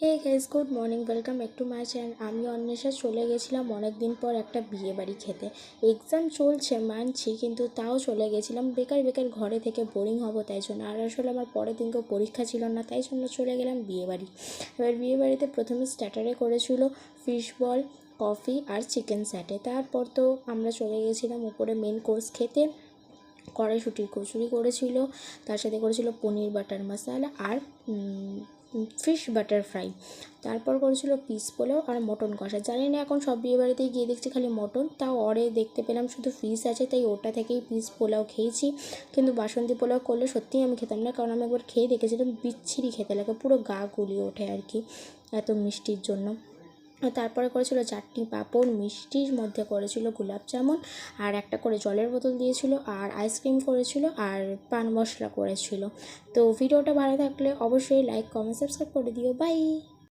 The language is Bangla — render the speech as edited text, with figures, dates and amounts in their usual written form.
Hey guys, good morning, welcome back to my channel. আমি অন্বেষা চলে গেছিলাম অনেক দিন পর একটা বিয়ে বাড়ি খেতে। এক্সাম চলছে মানছি, কিন্তু তাও চলে গেছিলাম। বেকার বেকার ঘরে থেকে বোরিং হবো তাই জন্য। আর আসলে আমার পরের দিনকেও পরীক্ষা ছিল না, তাই জন্য চলে গেলাম বিয়ে বাড়ি। এবার বিয়ে বাড়িতে প্রথমে স্টার্টারে করেছিল ফিশ বল, কফি আর চিকেন স্যাটে। তারপর তো আমরা চলে গেছিলাম উপরে মেন কোর্স খেতে। কড়াইশুঁটির কচুরি করেছিল, তার সাথে করেছিল পনির বাটার মশলা আর ফিশ বাটার ফ্রাই। তারপর করেছিল পিস পোলাও আর মটন কষা। জানি না এখন সব বিয়েবাড়িতে গিয়ে দেখছি খালি মটন, তাও অরে দেখতে পেলাম শুধু ফিস আছে, তাই ওটা থেকেই পিস পোলাও খেয়েছি। কিন্তু বাসন্তী পোলাও করলে সত্যিই আমি খেতাম না, কারণ আমি একবার খেয়ে দেখেছিলাম, বিচ্ছিরি খেতে লাগে, পুরো গা গুলিয়ে ওঠে আর কি এত মিষ্টির জন্য। তারপরে করেছিল চাটনি, পাঁপড়, মিষ্টির মধ্যে করেছিল গোলাপ জামুন, আর একটা করে জলের বোতল দিয়েছিল, আর আইসক্রিম করেছিল, আর পান মশলা করেছিল। তো ভিডিওটা ভালো থাকলে অবশ্যই লাইক, কমেন্ট, সাবস্ক্রাইব করে দিও। বাই।